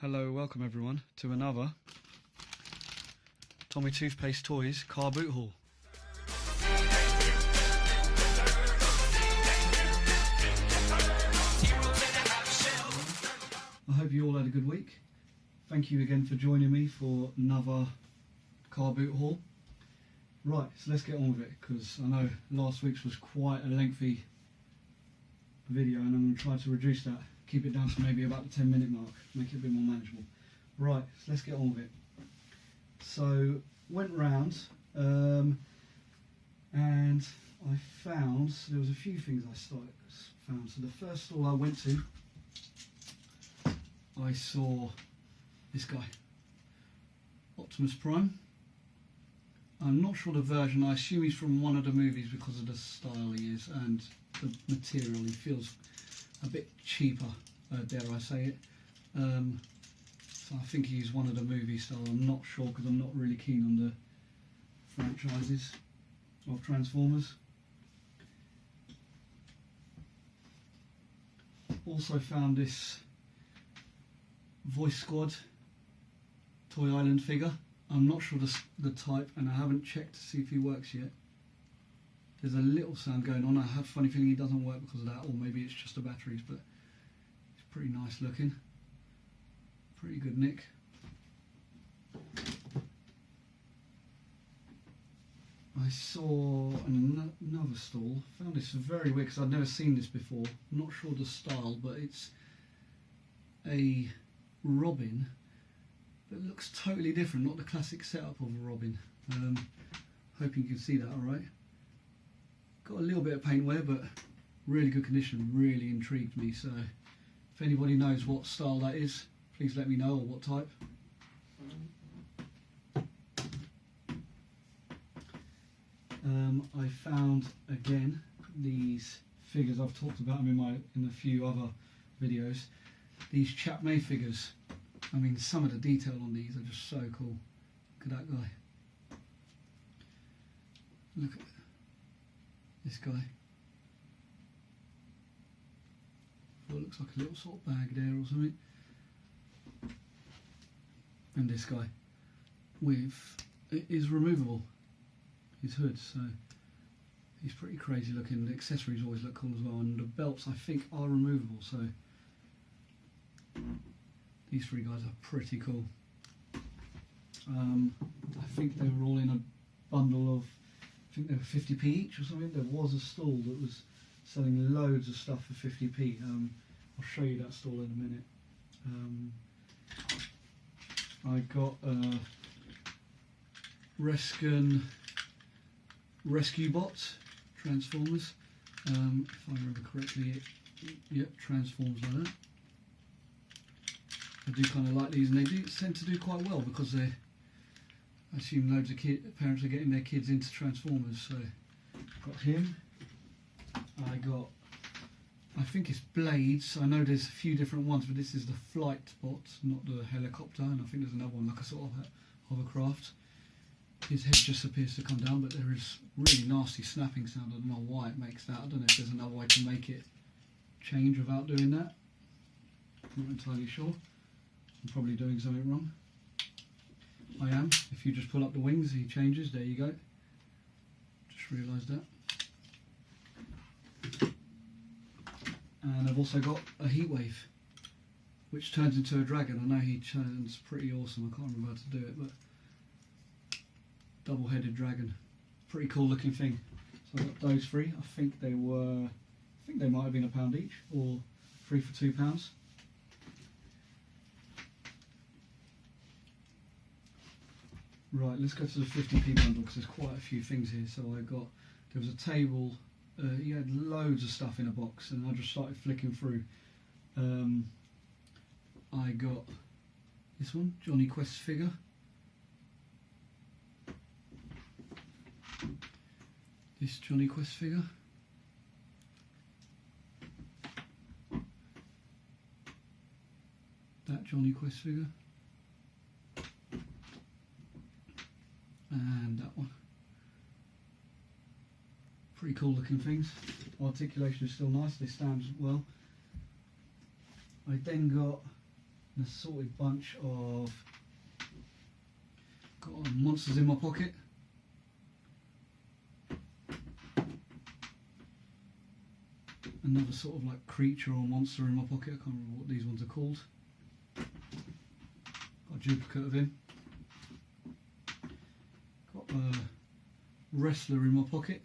Hello, welcome everyone to another Tommy Toothpaste Toys car boot haul. I hope you all had a good week. Thank you again for joining me for another car boot haul. Right, so let's get on with it, because I know last week's was quite a lengthy video and I'm going to try to reduce that, keep it down to maybe about the 10-minute mark, make it a bit more manageable. Right, so let's get on with it. So, went round and I found, so there was a few things I found. So the first stall I went to, I saw this guy, Optimus Prime. I'm not sure the version, I assume he's from one of the movies because of the style he is and the material. He feels a bit cheaper, dare I say it. So I think he's one of the movie style. I'm not sure because I'm not really keen on the franchises of Transformers. Also found this Voice Squad Toy Island figure. I'm not sure the type, and I haven't checked to see if he works yet. There's a little sound going on. I have a funny feeling he doesn't work because of that, or maybe it's just the batteries, but it's pretty nice looking. Pretty good nick. I saw another stall. Found this very weird because I'd never seen this before. I'm not sure the style, but it's a Robin. It looks totally different, not the classic setup of a Robin. Hoping you can see that alright. Got a little bit of paint wear, but really good condition, really intrigued me. So if anybody knows what style that is, please let me know, or what type. I found again these figures. I've talked about them in a few other videos. These Chap May figures. I mean, some of the detail on these are just so cool. Look at that guy. Look at this guy. Well, it looks like a little sort of bag there or something. And this guy it is removable, his hood, so he's pretty crazy looking. The accessories always look cool as well, and the belts I think are removable, so these three guys are pretty cool. I think they were all in a bundle of, I think they were 50p each or something. There was a stall that was selling loads of stuff for 50p. I'll show you that stall in a minute. I got Rescue Bot Transformers. If I remember correctly, yep, transforms like that. I do kind of like these, and they do tend to do quite well because I assume loads of parents are getting their kids into Transformers. So got him. I think it's Blades. I know there's a few different ones, but this is the flight bot, not the helicopter. And I think there's another one like a sort of hovercraft. His head just appears to come down, but there is really nasty snapping sound. I don't know why it makes that. I don't know if there's another way to make it change without doing that. I'm not entirely sure. I'm probably doing something wrong. I am. If you just pull up the wings, he changes. There you go. Just realised that. And I've also got a Heatwave, which turns into a dragon. I know he turns pretty awesome. I can't remember how to do it, but double-headed dragon. Pretty cool looking thing. So I got those three. I think they might have been £1 each, or 3 for £2. Right, let's go to the 50p bundle because there's quite a few things here. So there was a table, he had loads of stuff in a box, and I just started flicking through. I got this one, Jonny Quest figure. This Jonny Quest figure. That Jonny Quest figure. And that one. Pretty cool looking things. Articulation is still nice, they stand well. I then got an assorted bunch of monsters in my pocket. Another sort of like creature or monster in my pocket. I can't remember what these ones are called. Got a duplicate of him. Got a wrestler in my pocket.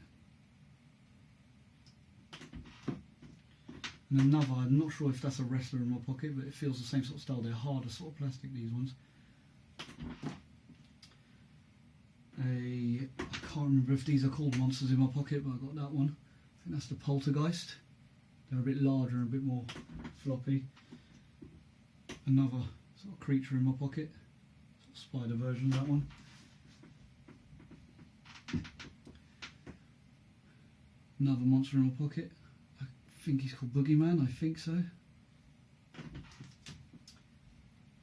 And another, I'm not sure if that's a wrestler in my pocket, but it feels the same sort of style. They're harder sort of plastic, these ones. I can't remember if these are called monsters in my pocket, but I got that one. I think that's the poltergeist. They're a bit larger and a bit more floppy. Another sort of creature in my pocket. Sort of spider version of that one. Another monster in my pocket. I think he's called Boogeyman, I think so.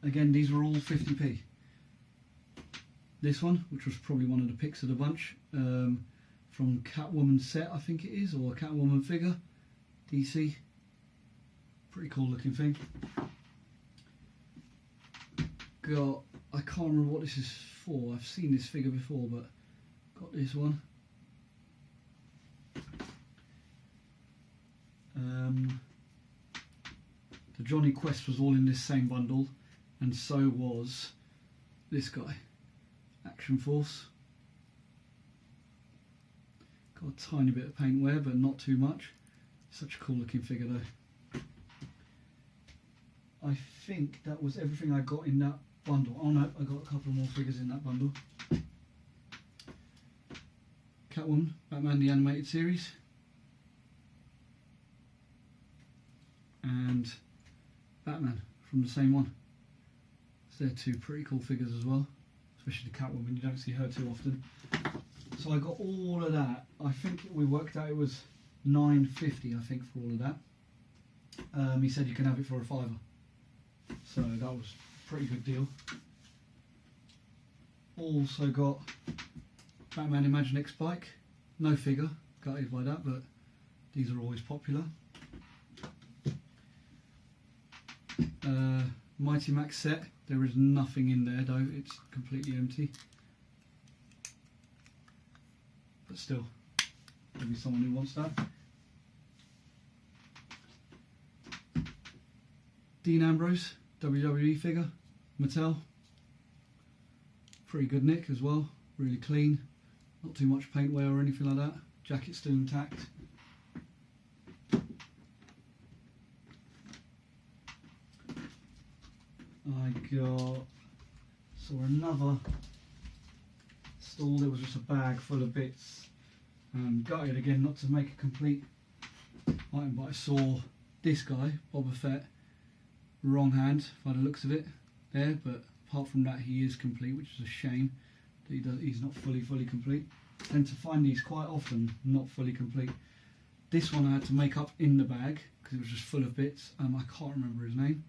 Again, these were all 50p. This one, which was probably one of the picks of the bunch, from Catwoman set, I think it is, or a Catwoman figure, DC. Pretty cool looking thing. Got, I can't remember what this is for. I've seen this figure before, but got this one. The Jonny Quest was all in this same bundle, and so was this guy, Action Force. Got a tiny bit of paint wear, but not too much. Such a cool looking figure though. I think that was everything I got in that bundle. Oh no, I got a couple more figures in that bundle. Catwoman, Batman the Animated Series. And Batman from the same one. So they're two pretty cool figures as well, especially the Catwoman. You don't see her too often. So I got all of that. I think we worked out it was $9.50, I think, for all of that. He said you can have it for a £5, so that was a pretty good deal. Also got Batman Imaginext bike, no figure, gutted by that, but these are always popular. Mighty Max set, there is nothing in there though, it's completely empty. But still, maybe someone who wants that. Dean Ambrose, WWE figure, Mattel. Pretty good nick as well, really clean. Not too much paint wear or anything like that. Jacket's still intact. I saw another stall, there was just a bag full of bits. Gutted again not to make a complete item, but I saw this guy, Boba Fett, wrong hand by the looks of it there, but apart from that he is complete, which is a shame that he's not fully complete. I tend to find these quite often not fully complete. This one I had to make up in the bag because it was just full of bits. I can't remember his name.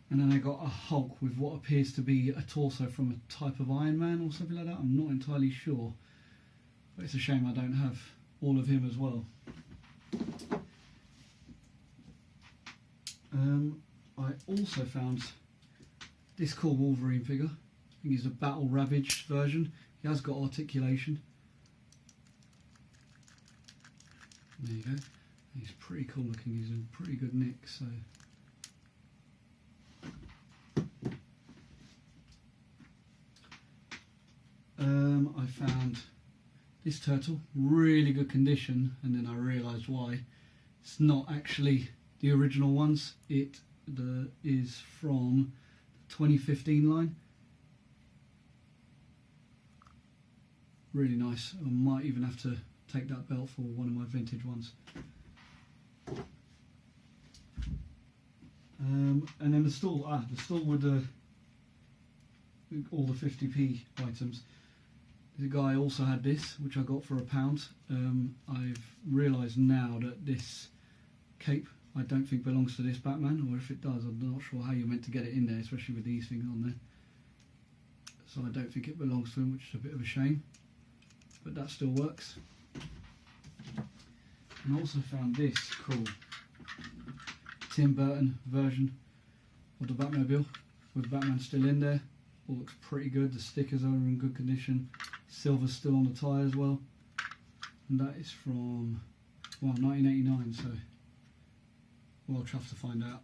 And then I got a Hulk with what appears to be a torso from a type of Iron Man or something like that. I'm not entirely sure, but it's a shame I don't have all of him as well. I also found this cool Wolverine figure. I think he's a battle ravaged version. He has got articulation. There you go. He's pretty cool looking. He's in pretty good nick. So. I found this turtle, really good condition, and then I realised why. It's not actually the original ones. It is from the 2015 line. Really nice. I might even have to take that belt for one of my vintage ones. And then the stall with all the 50p items. The guy also had this, which I got for £1. I've realised now that this cape I don't think belongs to this Batman, or if it does, I'm not sure how you're meant to get it in there, especially with these things on there. So I don't think it belongs to him, which is a bit of a shame, but that still works. And I also found this cool Tim Burton version of the Batmobile with Batman still in there. All looks pretty good. The stickers are in good condition. Silver's still on the tyre as well. And that is from, well, 1989, so well chuffed to find out.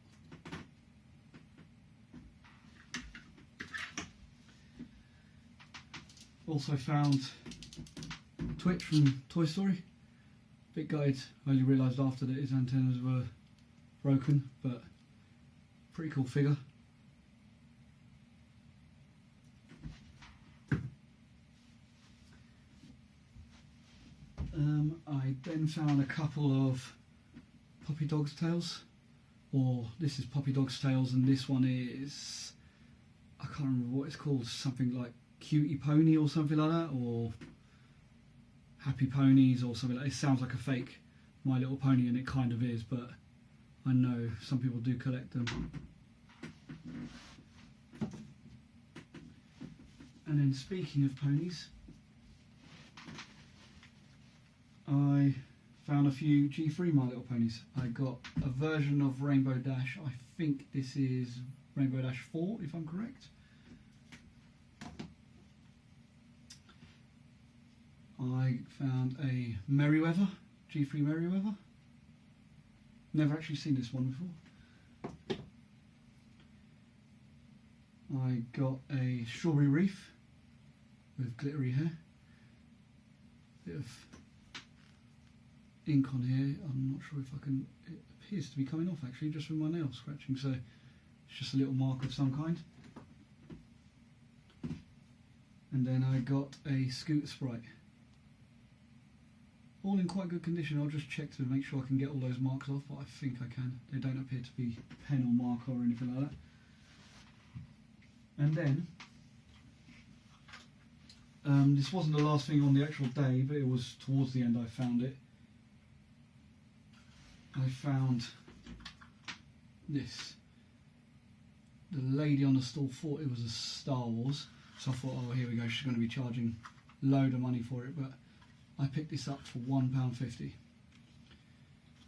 Also found Twitch from Toy Story. Bit gutted. I only realised after that his antennas were broken, but pretty cool figure. I then found a couple of Puppy Dog's Tales, or this is Puppy Dog's Tales and this one is, I can't remember what it's called, something like Cutie Pony or something like that, or Happy Ponies or something like that. It sounds like a fake My Little Pony, and it kind of is, but I know some people do collect them. And then speaking of ponies, I found a few G3 My Little Ponies. I got a version of Rainbow Dash. I think this is Rainbow Dash 4, if I'm correct. I found a Merryweather, G3 Merryweather. Never actually seen this one before. I got a Strawberry Reef with glittery hair. Bit of ink on here. I'm not sure if I can, it appears to be coming off actually just with my nail scratching, so it's just a little mark of some kind. And then I got a Scooter Sprite. All in quite good condition. I'll just check to make sure I can get all those marks off, but I think I can. They don't appear to be pen or marker or anything like that. And then, this wasn't the last thing on the actual day, but it was towards the end I found it. I found this. The lady on the stall thought it was a Star Wars, so I thought, oh, here we go, she's going to be charging a load of money for it, but I picked this up for £1.50.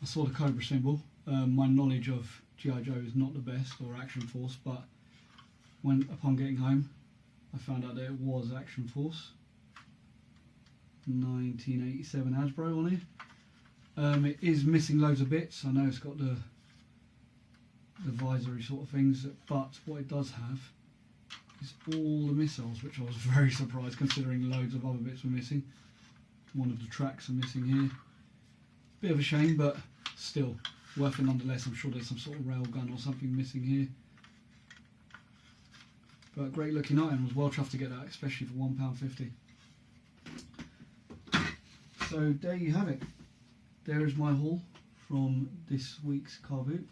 I saw the Cobra symbol. My knowledge of G.I. Joe is not the best, or Action Force, but upon getting home, I found out that it was Action Force. 1987 Hasbro on here. It is missing loads of bits. I know it's got the visory sort of things, but what it does have is all the missiles, which I was very surprised considering loads of other bits were missing. One of the tracks are missing here. Bit of a shame, but still worth it nonetheless. I'm sure there's some sort of railgun or something missing here. But great looking item. Was well chuffed to get that, especially for £1.50. So there you have it. There is my haul from this week's car boot.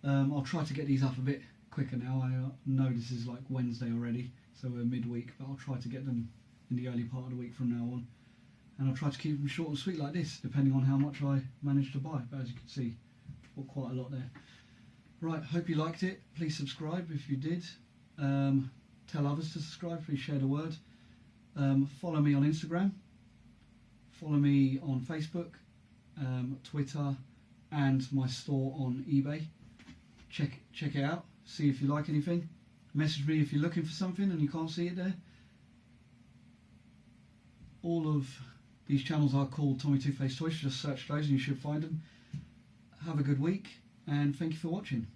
I'll try to get these up a bit quicker now. I know this is like Wednesday already, so we're midweek, but I'll try to get them in the early part of the week from now on. And I'll try to keep them short and sweet like this, depending on how much I manage to buy. But as you can see, I've got quite a lot there. Right, hope you liked it. Please subscribe if you did. Tell others to subscribe. Please share the word. Follow me on Instagram. Follow me on Facebook, Twitter, and my store on eBay. Check it out. See if you like anything. Message me if you're looking for something and you can't see it there. All of these channels are called Tommy Toothpaste Toys. Just search those and you should find them. Have a good week and thank you for watching.